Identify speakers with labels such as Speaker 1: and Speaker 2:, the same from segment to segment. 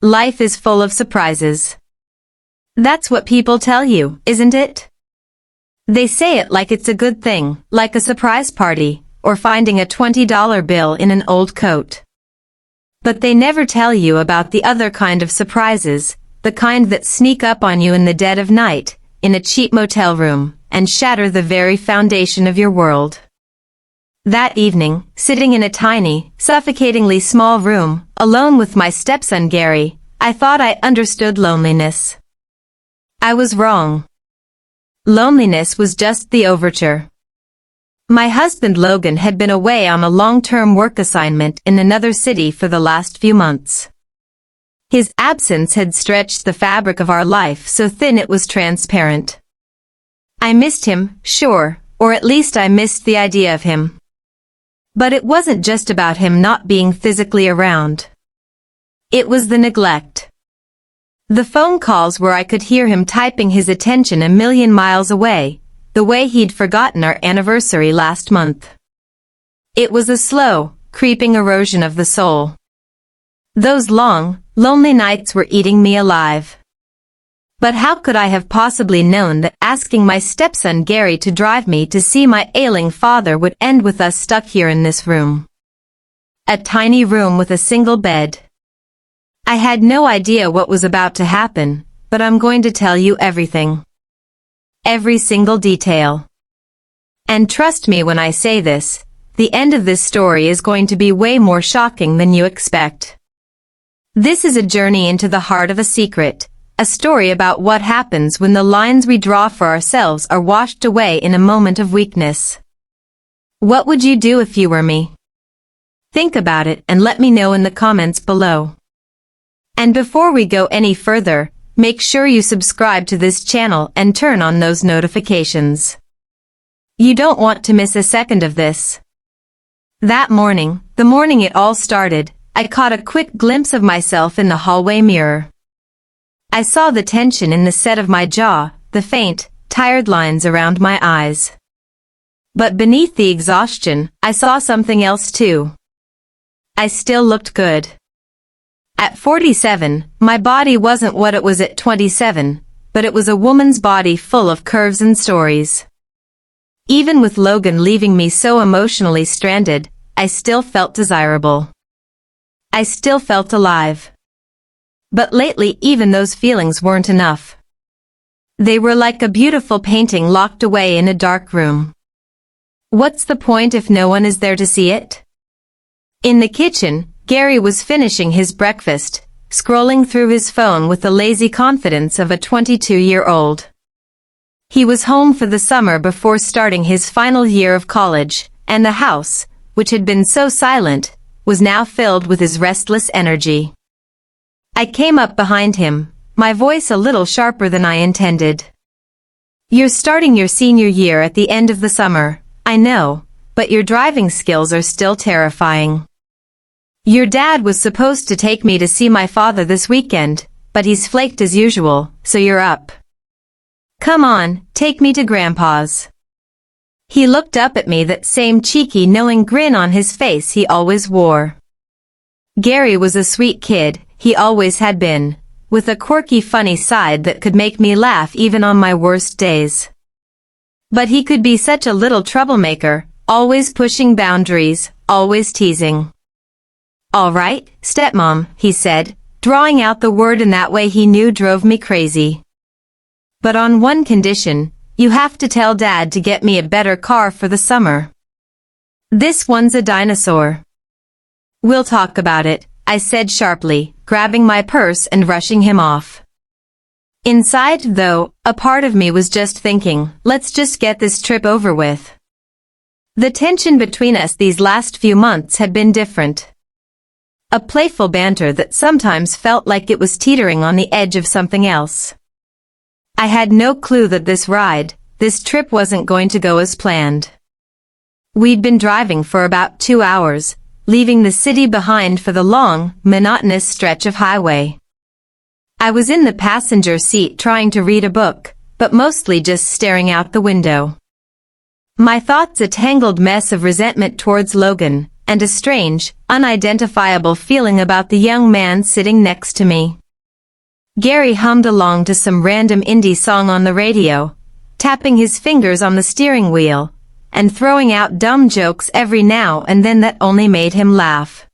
Speaker 1: Life is full of surprises. That's what people tell you, isn't it? They say it like it's a good thing, like a surprise party, or finding a $20 bill in an old coat. But they never tell you about the other kind of surprises, the kind that sneak up on you in the dead of night, in a cheap motel room, and shatter the very foundation of your world. That evening, sitting in a tiny, suffocatingly small room, alone with my stepson Gary, I thought I understood loneliness. I was wrong. Loneliness was just the overture. My husband Logan had been away on a long-term work assignment in another city for the last few months. His absence had stretched the fabric of our life so thin it was transparent. I missed him, sure, or at least I missed the idea of him. But it wasn't just about him not being physically around. It was the neglect. The phone calls where I could hear him typing his attention a million miles away, the way he'd forgotten our anniversary last month. It was a slow, creeping erosion of the soul. Those long, lonely nights were eating me alive. But how could I have possibly known that asking my stepson Gary to drive me to see my ailing father would end with us stuck here in this room? A tiny room with a single bed. I had no idea what was about to happen, but I'm going to tell you everything. Every single detail. And trust me when I say this, the end of this story is going to be way more shocking than you expect. This is a journey into the heart of a secret, a story about what happens when the lines we draw for ourselves are washed away in a moment of weakness. What would you do if you were me? Think about it and let me know in the comments below. And before we go any further, make sure you subscribe to this channel and turn on those notifications. You don't want to miss a second of this. That morning, the morning it all started, I caught a quick glimpse of myself in the hallway mirror. I saw the tension in the set of my jaw, the faint, tired lines around my eyes. But beneath the exhaustion, I saw something else too. I still looked good. At 47, my body wasn't what it was at 27, but it was a woman's body full of curves and stories. Even with Logan leaving me so emotionally stranded, I still felt desirable. I still felt alive. But lately even those feelings weren't enough. They were like a beautiful painting locked away in a dark room. What's the point if no one is there to see it? In the kitchen, Gary was finishing his breakfast, scrolling through his phone with the lazy confidence of a 22-year-old. He was home for the summer before starting his final year of college, and the house, which had been so silent, was now filled with his restless energy. I came up behind him, my voice a little sharper than I intended. You're starting your senior year at the end of the summer, I know, but your driving skills are still terrifying. Your dad was supposed to take me to see my father this weekend, but he's flaked as usual, so you're up. Come on, take me to Grandpa's. He looked up at me, that same cheeky, knowing grin on his face he always wore. Gary was a sweet kid, he always had been, with a quirky funny side that could make me laugh even on my worst days. But he could be such a little troublemaker, always pushing boundaries, always teasing. All right, stepmom, he said, drawing out the word in that way he knew drove me crazy. But on one condition, you have to tell Dad to get me a better car for the summer. This one's a dinosaur. We'll talk about it, I said sharply, grabbing my purse and rushing him off. Inside, though, a part of me was just thinking, let's just get this trip over with. The tension between us these last few months had been different. A playful banter that sometimes felt like it was teetering on the edge of something else. I had no clue that this trip wasn't going to go as planned. We'd been driving for about 2 hours, leaving the city behind for the long, monotonous stretch of highway. I was in the passenger seat trying to read a book, but mostly just staring out the window. My thoughts a tangled mess of resentment towards Logan, and a strange, unidentifiable feeling about the young man sitting next to me. Gary hummed along to some random indie song on the radio, tapping his fingers on the steering wheel, and throwing out dumb jokes every now and then that only made him laugh.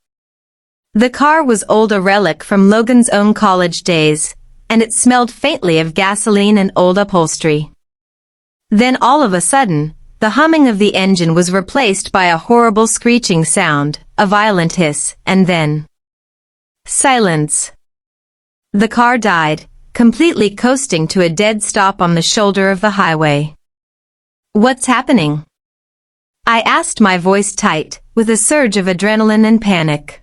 Speaker 1: The car was old, a relic from Logan's own college days, and it smelled faintly of gasoline and old upholstery. Then all of a sudden, the humming of the engine was replaced by a horrible screeching sound, a violent hiss, and then silence. The car died, completely coasting to a dead stop on the shoulder of the highway. "What's happening?" I asked, my voice tight, with a surge of adrenaline and panic.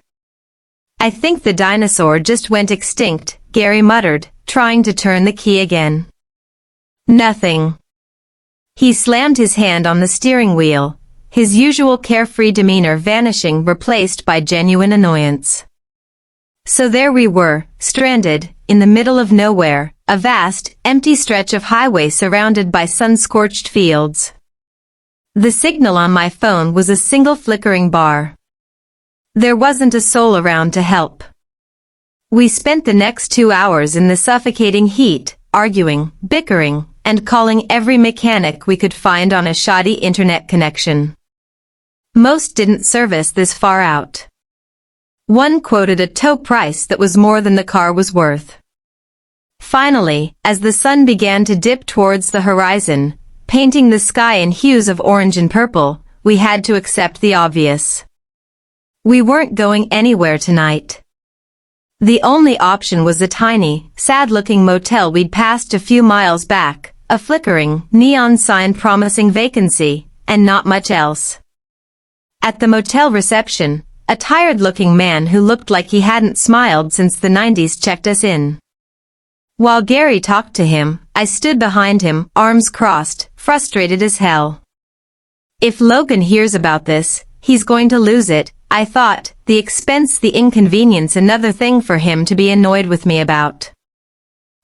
Speaker 1: "I think the dinosaur just went extinct," Gary muttered, trying to turn the key again. "Nothing." He slammed his hand on the steering wheel, his usual carefree demeanor vanishing, replaced by genuine annoyance. So there we were, stranded, in the middle of nowhere, a vast, empty stretch of highway surrounded by sun-scorched fields. The signal on my phone was a single flickering bar. There wasn't a soul around to help. We spent the next 2 hours in the suffocating heat, arguing, bickering, and calling every mechanic we could find on a shoddy internet connection. Most didn't service this far out. One quoted a tow price that was more than the car was worth. Finally, as the sun began to dip towards the horizon, painting the sky in hues of orange and purple, we had to accept the obvious. We weren't going anywhere tonight. The only option was a tiny, sad-looking motel we'd passed a few miles back, a flickering, neon sign promising vacancy, and not much else. At the motel reception, a tired-looking man who looked like he hadn't smiled since the 90s checked us in. While Gary talked to him, I stood behind him, arms crossed, frustrated as hell. If Logan hears about this, he's going to lose it, I thought, the expense, the inconvenience, another thing for him to be annoyed with me about.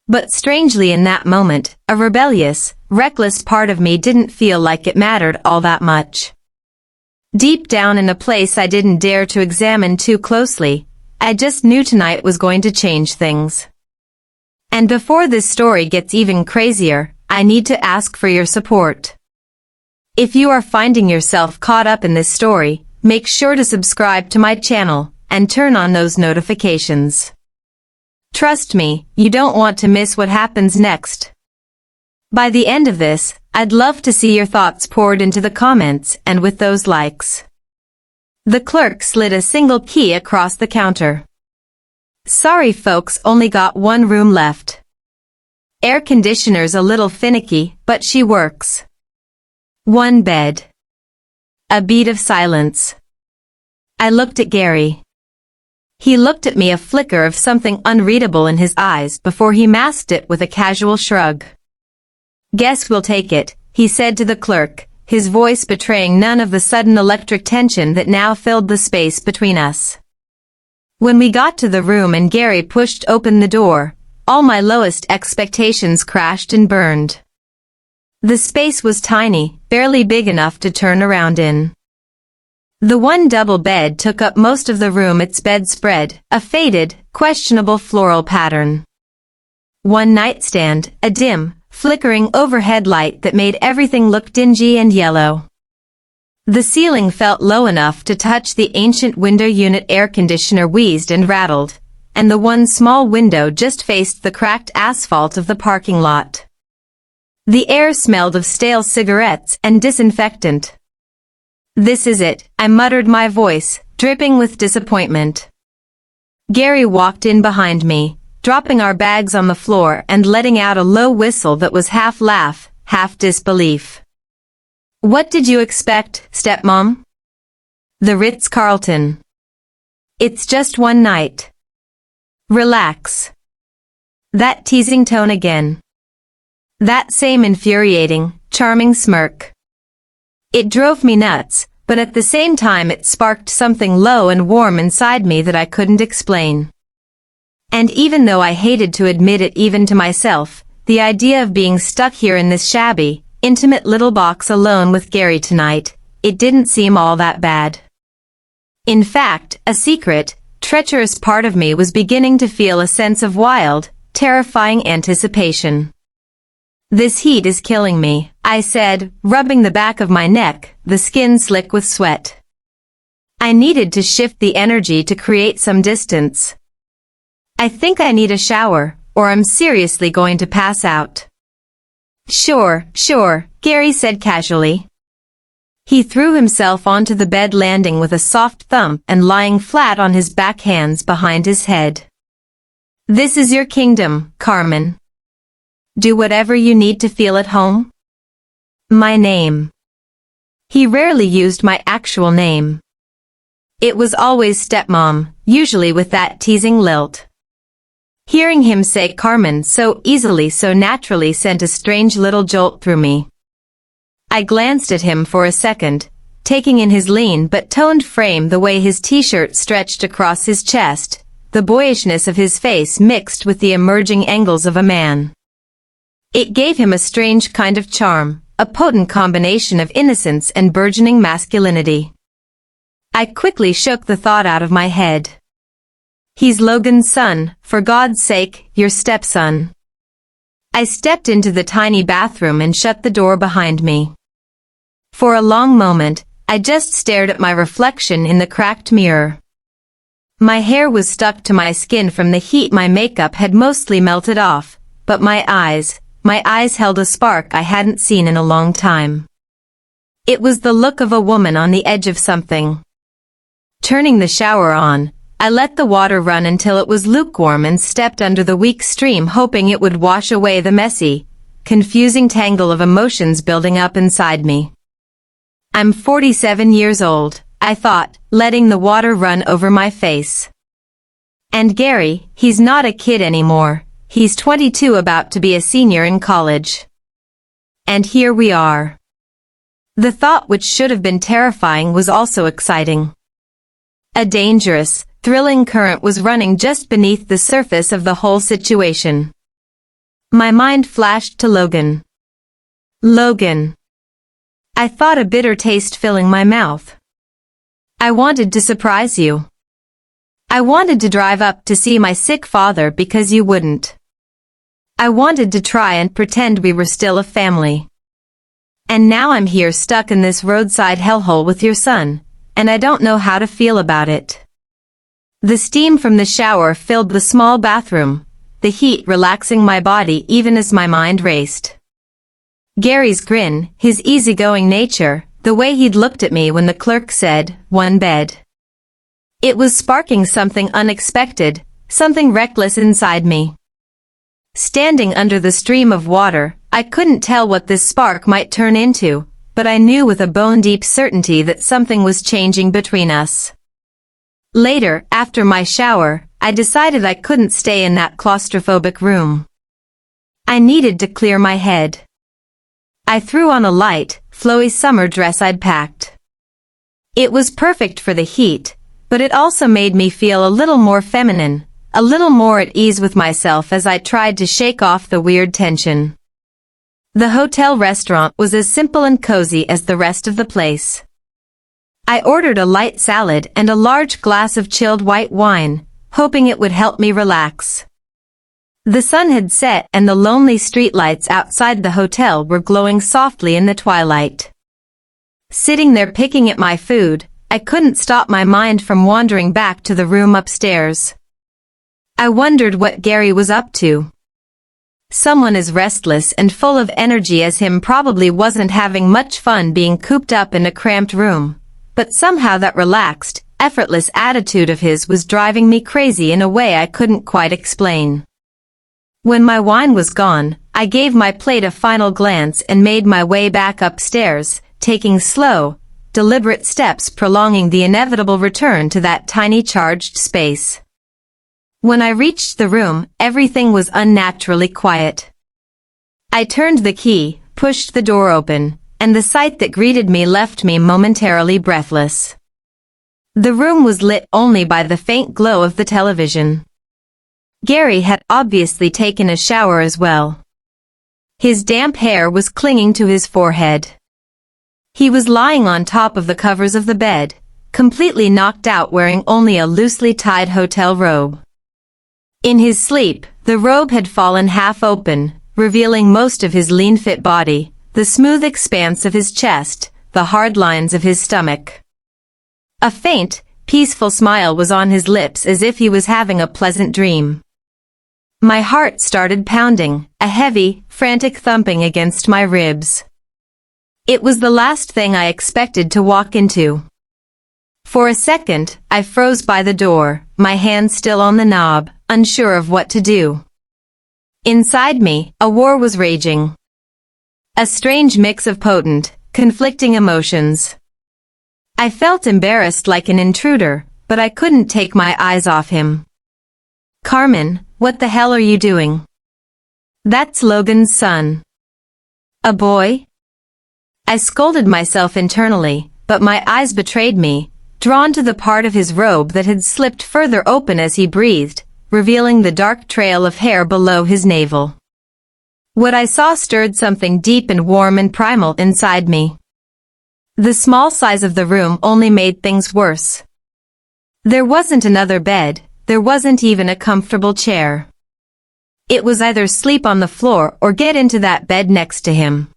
Speaker 1: But strangely in that moment, a rebellious, reckless part of me didn't feel like it mattered all that much. Deep down in a place I didn't dare to examine too closely, I just knew tonight was going to change things. And before this story gets even crazier, I need to ask for your support. If you are finding yourself caught up in this story, make sure to subscribe to my channel and turn on those notifications. Trust me, you don't want to miss what happens next. By the end of this, I'd love to see your thoughts poured into the comments and with those likes. The clerk slid a single key across the counter. Sorry folks, only got one room left. Air conditioner's a little finicky, but she works. One bed. A beat of silence. I looked at Gary. He looked at me, a flicker of something unreadable in his eyes before he masked it with a casual shrug. Guess we'll take it, he said to the clerk, his voice betraying none of the sudden electric tension that now filled the space between us. When we got to the room and Gary pushed open the door, all my lowest expectations crashed and burned. The space was tiny, barely big enough to turn around in. The one double bed took up most of the room, its bedspread, a faded, questionable floral pattern. One nightstand, a dim, flickering overhead light that made everything look dingy and yellow. The ceiling felt low enough to touch the ancient window unit air conditioner wheezed and rattled, and the one small window just faced the cracked asphalt of the parking lot. The air smelled of stale cigarettes and disinfectant. This is it, I muttered, my voice dripping with disappointment. Gary walked in behind me, dropping our bags on the floor and letting out a low whistle that was half laugh, half disbelief. What did you expect, stepmom? The Ritz-Carlton. It's just one night. Relax. That teasing tone again. That same infuriating, charming smirk. It drove me nuts, but at the same time it sparked something low and warm inside me that I couldn't explain. And even though I hated to admit it even to myself, the idea of being stuck here in this shabby, intimate little box alone with Gary tonight, it didn't seem all that bad. In fact, a secret, treacherous part of me was beginning to feel a sense of wild, terrifying anticipation. "This heat is killing me," I said, rubbing the back of my neck, the skin slick with sweat. I needed to shift the energy to create some distance. "I think I need a shower, or I'm seriously going to pass out." Sure, Gary said casually. He threw himself onto the bed, landing with a soft thump and lying flat on his back, hands behind his head. "This is your kingdom, Carmen. Do whatever you need to feel at home." My name. He rarely used my actual name. It was always stepmom, usually with that teasing lilt. Hearing him say Carmen so easily, so naturally, sent a strange little jolt through me. I glanced at him for a second, taking in his lean but toned frame, the way his t-shirt stretched across his chest, the boyishness of his face mixed with the emerging angles of a man. It gave him a strange kind of charm, a potent combination of innocence and burgeoning masculinity. I quickly shook the thought out of my head. "He's Logan's son, for God's sake, your stepson." I stepped into the tiny bathroom and shut the door behind me. For a long moment, I just stared at my reflection in the cracked mirror. My hair was stuck to my skin from the heat, my makeup had mostly melted off, but my eyes held a spark I hadn't seen in a long time. It was the look of a woman on the edge of something. Turning the shower on, I let the water run until it was lukewarm and stepped under the weak stream, hoping it would wash away the messy, confusing tangle of emotions building up inside me. "I'm 47 years old," I thought, letting the water run over my face. "And Gary, he's not a kid anymore. He's 22, about to be a senior in college. And here we are." The thought, which should have been terrifying, was also exciting. A dangerous, thrilling current was running just beneath the surface of the whole situation. My mind flashed to Logan. Logan. I thought, a bitter taste filling my mouth. "I wanted to surprise you. I wanted to drive up to see my sick father because you wouldn't. I wanted to try and pretend we were still a family. And now I'm here stuck in this roadside hellhole with your son, and I don't know how to feel about it." The steam from the shower filled the small bathroom, the heat relaxing my body even as my mind raced. Gary's grin, his easygoing nature, the way he'd looked at me when the clerk said, "One bed." It was sparking something unexpected, something reckless inside me. Standing under the stream of water, I couldn't tell what this spark might turn into, but I knew with a bone-deep certainty that something was changing between us. Later, after my shower, I decided I couldn't stay in that claustrophobic room. I needed to clear my head. I threw on a light, flowy summer dress I'd packed. It was perfect for the heat, but it also made me feel a little more feminine, a little more at ease with myself as I tried to shake off the weird tension. The hotel restaurant was as simple and cozy as the rest of the place. I ordered a light salad and a large glass of chilled white wine, hoping it would help me relax. The sun had set and the lonely streetlights outside the hotel were glowing softly in the twilight. Sitting there picking at my food, I couldn't stop my mind from wandering back to the room upstairs. I wondered what Gary was up to. Someone as restless and full of energy as him probably wasn't having much fun being cooped up in a cramped room, but somehow that relaxed, effortless attitude of his was driving me crazy in a way I couldn't quite explain. When my wine was gone, I gave my plate a final glance and made my way back upstairs, taking slow, deliberate steps, prolonging the inevitable return to that tiny charged space. When I reached the room, everything was unnaturally quiet. I turned the key, pushed the door open, and the sight that greeted me left me momentarily breathless. The room was lit only by the faint glow of the television. Gary had obviously taken a shower as well. His damp hair was clinging to his forehead. He was lying on top of the covers of the bed, completely knocked out, wearing only a loosely tied hotel robe. In his sleep, the robe had fallen half open, revealing most of his lean fit body, the smooth expanse of his chest, the hard lines of his stomach. A faint, peaceful smile was on his lips, as if he was having a pleasant dream. My heart started pounding, a heavy, frantic thumping against my ribs. It was the last thing I expected to walk into. For a second, I froze by the door, my hand still on the knob, unsure of what to do. Inside me, a war was raging. A strange mix of potent, conflicting emotions. I felt embarrassed like an intruder, but I couldn't take my eyes off him. "Carmen, what the hell are you doing?" "That's Logan's son." "A boy?" I scolded myself internally, but my eyes betrayed me, drawn to the part of his robe that had slipped further open as he breathed, revealing the dark trail of hair below his navel. What I saw stirred something deep and warm and primal inside me. The small size of the room only made things worse. There wasn't another bed, there wasn't even a comfortable chair. It was either sleep on the floor or get into that bed next to him.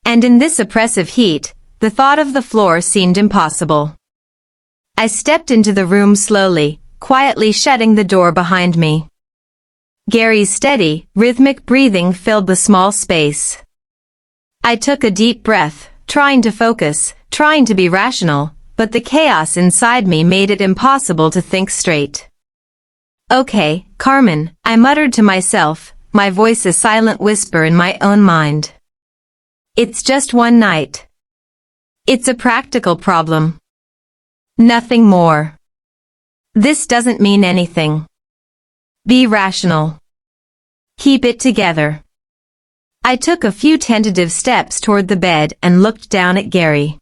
Speaker 1: And in this oppressive heat, the thought of the floor seemed impossible. I stepped into the room slowly, quietly shutting the door behind me. Gary's steady, rhythmic breathing filled the small space. I took a deep breath, trying to focus, trying to be rational, but the chaos inside me made it impossible to think straight. "Okay, Carmen," I muttered to myself, my voice a silent whisper in my own mind. "It's just one night. It's a practical problem. Nothing more. This doesn't mean anything. Be rational. Keep it together." I took a few tentative steps toward the bed and looked down at Gary.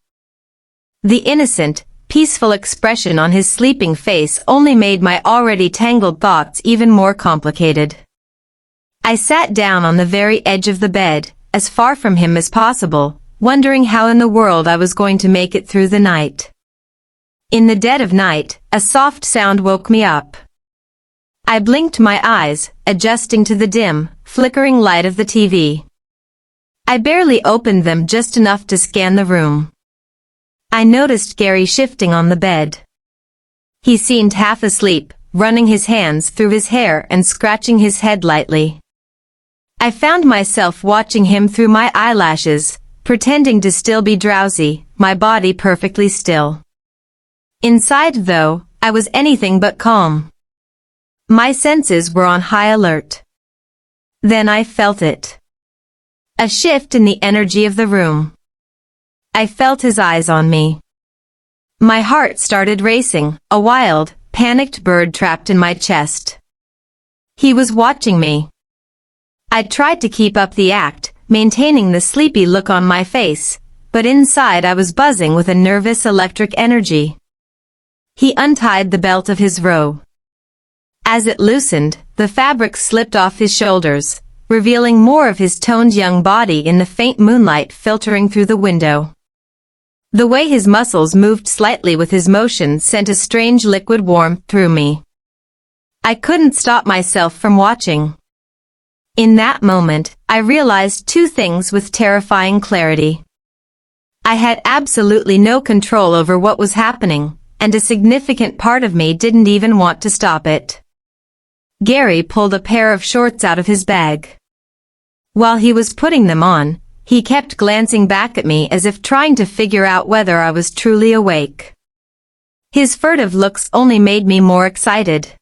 Speaker 1: The innocent, peaceful expression on his sleeping face only made my already tangled thoughts even more complicated. I sat down on the very edge of the bed, as far from him as possible, wondering how in the world I was going to make it through the night. In the dead of night, a soft sound woke me up. I blinked my eyes, adjusting to the dim, flickering light of the TV. I barely opened them, just enough to scan the room. I noticed Gary shifting on the bed. He seemed half asleep, running his hands through his hair and scratching his head lightly. I found myself watching him through my eyelashes, pretending to still be drowsy, my body perfectly still. Inside, though, I was anything but calm. My senses were on high alert. Then I felt it. A shift in the energy of the room. I felt his eyes on me. My heart started racing, a wild, panicked bird trapped in my chest. He was watching me. I tried to keep up the act, maintaining the sleepy look on my face, but inside I was buzzing with a nervous electric energy. He untied the belt of his robe. As it loosened, the fabric slipped off his shoulders, revealing more of his toned young body in the faint moonlight filtering through the window. The way his muscles moved slightly with his motion sent a strange liquid warmth through me. I couldn't stop myself from watching. In that moment, I realized two things with terrifying clarity. I had absolutely no control over what was happening, and a significant part of me didn't even want to stop it. Gary pulled a pair of shorts out of his bag. While he was putting them on, he kept glancing back at me as if trying to figure out whether I was truly awake. His furtive looks only made me more excited.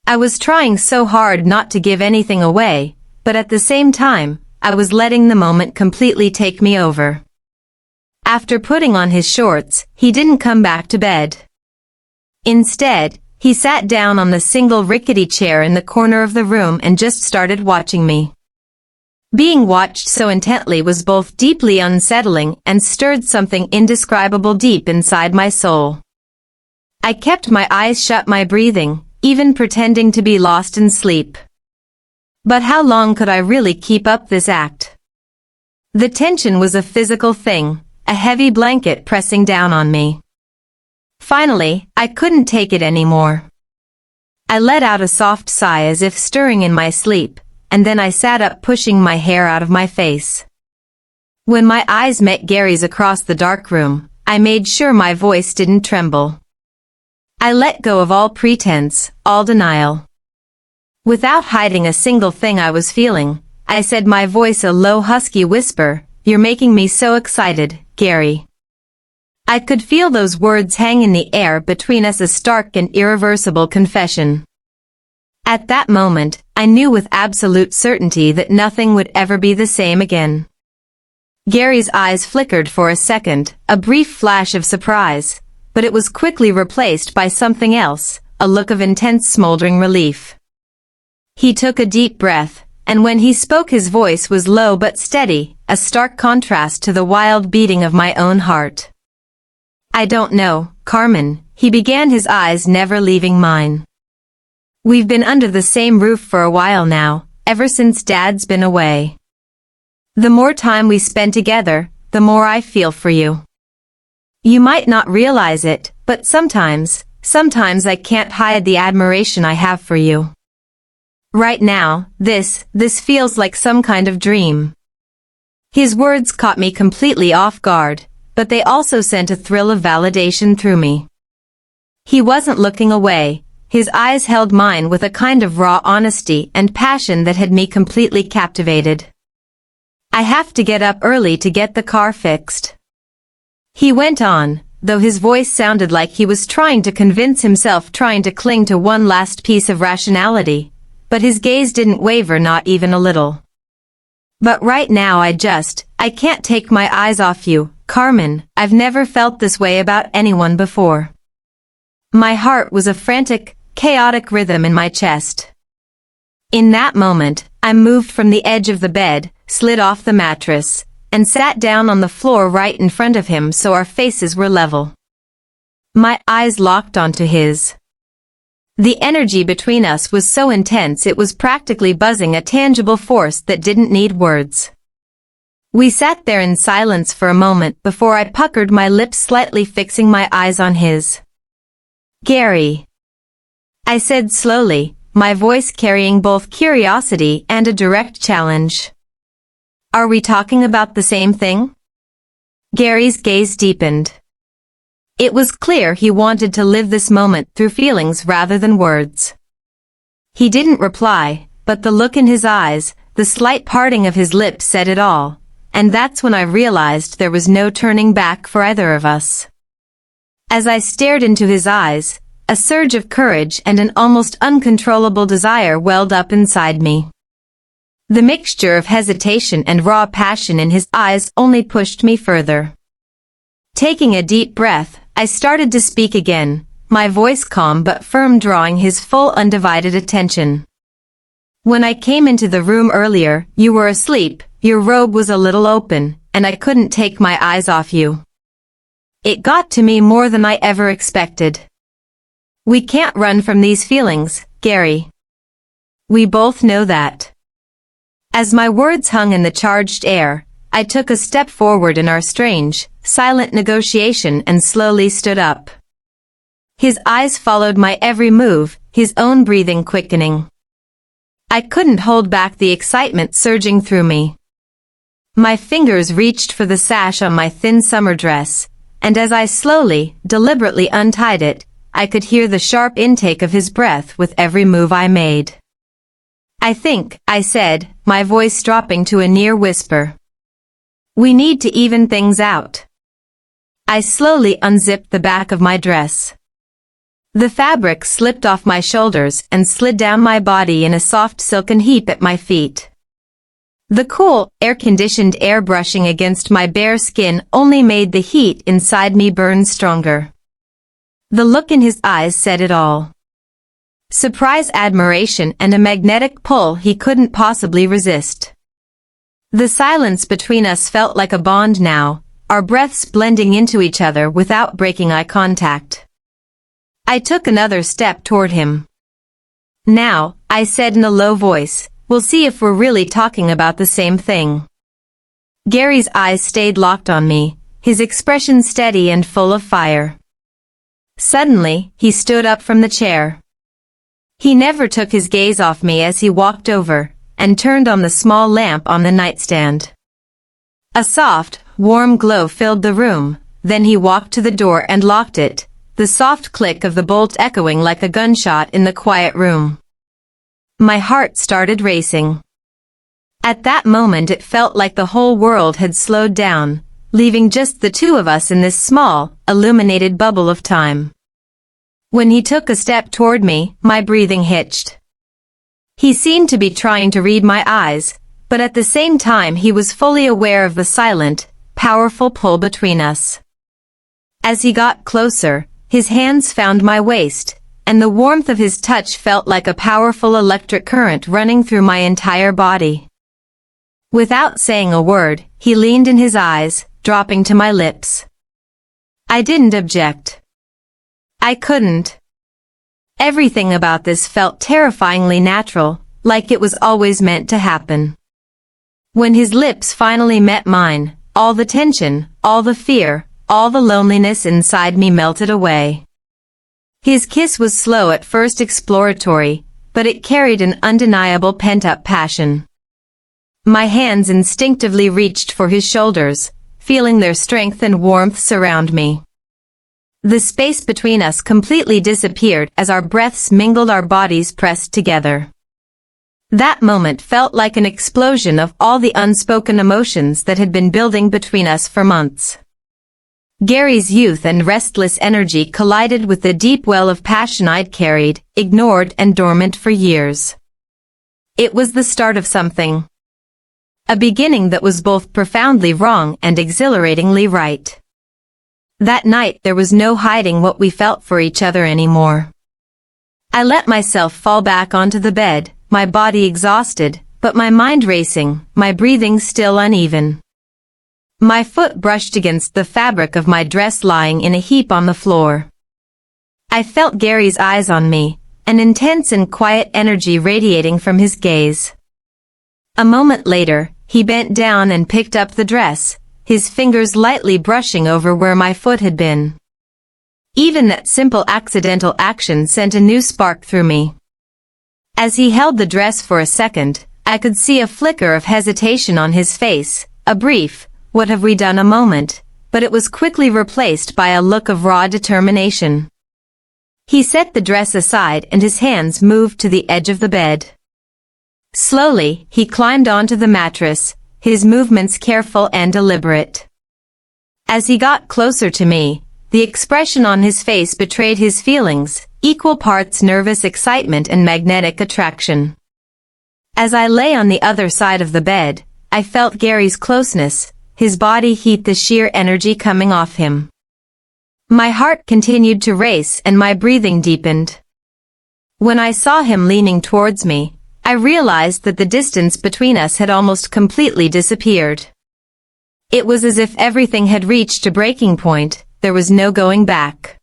Speaker 1: I was trying so hard not to give anything away, but at the same time, I was letting the moment completely take me over. After putting on his shorts, he didn't come back to bed. Instead, he sat down on the single rickety chair in the corner of the room and just started watching me. Being watched so intently was both deeply unsettling and stirred something indescribable deep inside my soul. I kept my eyes shut, my breathing, even pretending to be lost in sleep. But how long could I really keep up this act? The tension was a physical thing, a heavy blanket pressing down on me. Finally, I couldn't take it anymore. I let out a soft sigh as if stirring in my sleep, and then I sat up pushing my hair out of my face. When my eyes met Gary's across the dark room, I made sure my voice didn't tremble. I let go of all pretense, all denial. Without hiding a single thing I was feeling, I said, my voice a low husky whisper, "You're making me so excited, Gary." I could feel those words hang in the air between us, a stark and irreversible confession. At that moment, I knew with absolute certainty that nothing would ever be the same again. Gary's eyes flickered for a second, a brief flash of surprise, but it was quickly replaced by something else, a look of intense smoldering relief. He took a deep breath, and when he spoke his voice was low but steady, a stark contrast to the wild beating of my own heart. "I don't know, Carmen," he began, his eyes never leaving mine. "We've been under the same roof for a while now, ever since Dad's been away. The more time we spend together, the more I feel for you. You might not realize it, but sometimes I can't hide the admiration I have for you. Right now, this feels like some kind of dream." His words caught me completely off guard, but they also sent a thrill of validation through me. He wasn't looking away, his eyes held mine with a kind of raw honesty and passion that had me completely captivated. "I have to get up early to get the car fixed," he went on, though his voice sounded like he was trying to convince himself, trying to cling to one last piece of rationality, but his gaze didn't waver, not even a little. "But right now I can't take my eyes off you, Carmen. I've never felt this way about anyone before." My heart was a frantic, chaotic rhythm in my chest. In that moment, I moved from the edge of the bed, slid off the mattress, and sat down on the floor right in front of him so our faces were level. My eyes locked onto his. The energy between us was so intense it was practically buzzing, a tangible force that didn't need words. We sat there in silence for a moment before I puckered my lips slightly, fixing my eyes on his. "Gary," I said slowly, my voice carrying both curiosity and a direct challenge. "Are we talking about the same thing?" Gary's gaze deepened. It was clear he wanted to live this moment through feelings rather than words. He didn't reply, but the look in his eyes, the slight parting of his lips said it all, and that's when I realized there was no turning back for either of us. As I stared into his eyes, a surge of courage and an almost uncontrollable desire welled up inside me. The mixture of hesitation and raw passion in his eyes only pushed me further. Taking a deep breath, I started to speak again, my voice calm but firm, drawing his full undivided attention. "When I came into the room earlier, you were asleep, your robe was a little open, and I couldn't take my eyes off you. It got to me more than I ever expected. We can't run from these feelings, Gary. We both know that." As my words hung in the charged air, I took a step forward in our strange, silent negotiation and slowly stood up. His eyes followed my every move, his own breathing quickening. I couldn't hold back the excitement surging through me. My fingers reached for the sash on my thin summer dress, and as I slowly, deliberately untied it, I could hear the sharp intake of his breath with every move I made. "I think," I said, my voice dropping to a near whisper. "We need to even things out." I slowly unzipped the back of my dress. The fabric slipped off my shoulders and slid down my body in a soft silken heap at my feet. The cool, air-conditioned air brushing against my bare skin only made the heat inside me burn stronger. The look in his eyes said it all. Surprise, admiration, and a magnetic pull he couldn't possibly resist. The silence between us felt like a bond now, our breaths blending into each other without breaking eye contact. I took another step toward him. "Now," I said in a low voice, "we'll see if we're really talking about the same thing." Gary's eyes stayed locked on me, his expression steady and full of fire. Suddenly, he stood up from the chair. He never took his gaze off me as he walked over and turned on the small lamp on the nightstand. A soft, warm glow filled the room. Then he walked to the door and locked it, the soft click of the bolt echoing like a gunshot in the quiet room. My heart started racing. At that moment it felt like the whole world had slowed down, leaving just the two of us in this small, illuminated bubble of time. When he took a step toward me, my breathing hitched. He seemed to be trying to read my eyes, but at the same time he was fully aware of the silent, powerful pull between us. As he got closer, his hands found my waist, and the warmth of his touch felt like a powerful electric current running through my entire body. Without saying a word, he leaned in his eyes, dropping to my lips. I didn't object. I couldn't. Everything about this felt terrifyingly natural, like it was always meant to happen. When his lips finally met mine, all the tension, all the fear, all the loneliness inside me melted away. His kiss was slow at first, exploratory, but it carried an undeniable pent-up passion. My hands instinctively reached for his shoulders, feeling their strength and warmth surround me. The space between us completely disappeared as our breaths mingled, our bodies pressed together. That moment felt like an explosion of all the unspoken emotions that had been building between us for months. Gary's youth and restless energy collided with the deep well of passion I'd carried, ignored and dormant for years. It was the start of something. A beginning that was both profoundly wrong and exhilaratingly right. That night there was no hiding what we felt for each other anymore. I let myself fall back onto the bed, my body exhausted, but my mind racing, my breathing still uneven. My foot brushed against the fabric of my dress lying in a heap on the floor. I felt Gary's eyes on me, an intense and quiet energy radiating from his gaze. A moment later, he bent down and picked up the dress, his fingers lightly brushing over where my foot had been. Even that simple accidental action sent a new spark through me. As he held the dress for a second, I could see a flicker of hesitation on his face, a brief, "What have we done?" a moment, but it was quickly replaced by a look of raw determination. He set the dress aside and his hands moved to the edge of the bed. Slowly, he climbed onto the mattress, his movements careful and deliberate. As he got closer to me, the expression on his face betrayed his feelings, equal parts nervous excitement and magnetic attraction. As I lay on the other side of the bed, I felt Gary's closeness, his body heat, the sheer energy coming off him. My heart continued to race and my breathing deepened. When I saw him leaning towards me, I realized that the distance between us had almost completely disappeared. It was as if everything had reached a breaking point, there was no going back.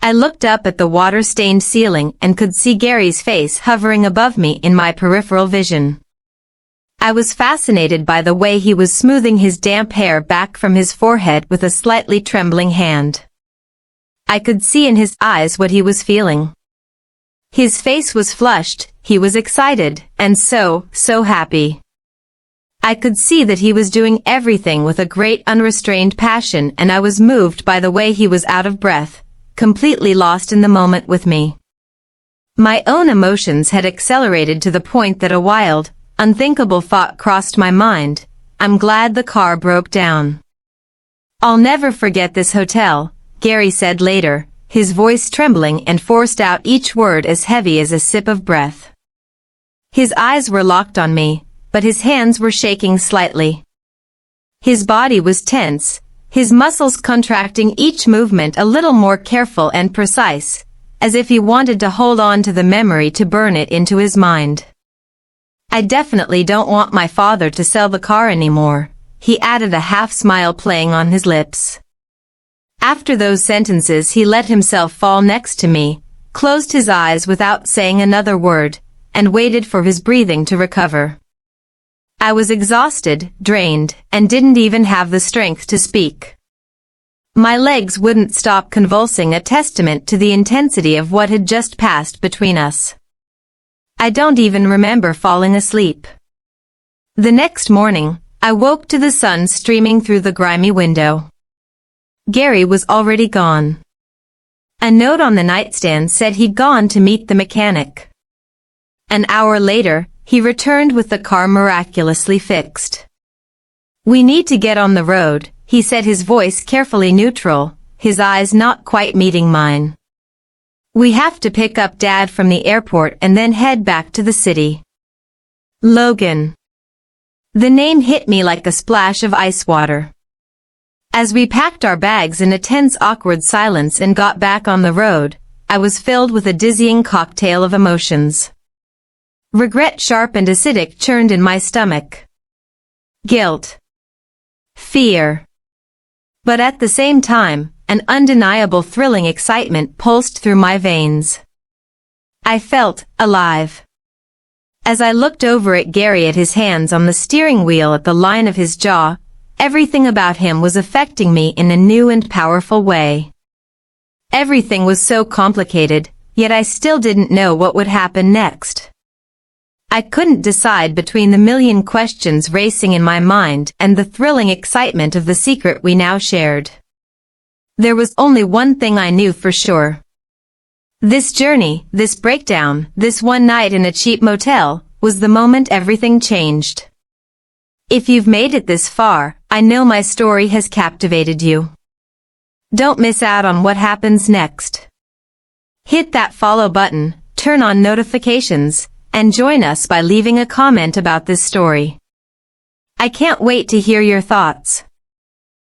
Speaker 1: I looked up at the water-stained ceiling and could see Gary's face hovering above me in my peripheral vision. I was fascinated by the way he was smoothing his damp hair back from his forehead with a slightly trembling hand. I could see in his eyes what he was feeling. His face was flushed, he was excited, and so happy. I could see that he was doing everything with a great unrestrained passion, and I was moved by the way he was out of breath, completely lost in the moment with me. My own emotions had accelerated to the point that a wild, unthinkable thought crossed my mind. I'm glad the car broke down. I'll never forget this hotel, Gary said later, his voice trembling and forced out each word as heavy as a sip of breath. His eyes were locked on me, but his hands were shaking slightly. His body was tense, his muscles contracting, each movement a little more careful and precise, as if he wanted to hold on to the memory to burn it into his mind. I definitely don't want my father to sell the car anymore, he added, a half-smile playing on his lips. After those sentences he let himself fall next to me, closed his eyes without saying another word, and waited for his breathing to recover. I was exhausted, drained, and didn't even have the strength to speak. My legs wouldn't stop convulsing, a testament to the intensity of what had just passed between us. I don't even remember falling asleep. The next morning, I woke to the sun streaming through the grimy window. Gary was already gone. A note on the nightstand said he'd gone to meet the mechanic. An hour later, he returned with the car miraculously fixed. "We need to get on the road," he said, his voice carefully neutral, his eyes not quite meeting mine. "We have to pick up Dad from the airport and then head back to the city." Logan. The name hit me like a splash of ice water. As we packed our bags in a tense, awkward silence and got back on the road, I was filled with a dizzying cocktail of emotions. Regret, sharp and acidic, churned in my stomach. Guilt. Fear. But at the same time, an undeniable thrilling excitement pulsed through my veins. I felt alive. As I looked over at Gary, at his hands on the steering wheel, at the line of his jaw, everything about him was affecting me in a new and powerful way. Everything was so complicated, yet I still didn't know what would happen next. I couldn't decide between the million questions racing in my mind and the thrilling excitement of the secret we now shared. There was only one thing I knew for sure. This journey, this breakdown, this one night in a cheap motel, was the moment everything changed. If you've made it this far, I know my story has captivated you. Don't miss out on what happens next. Hit that follow button, turn on notifications, and join us by leaving a comment about this story. I can't wait to hear your thoughts.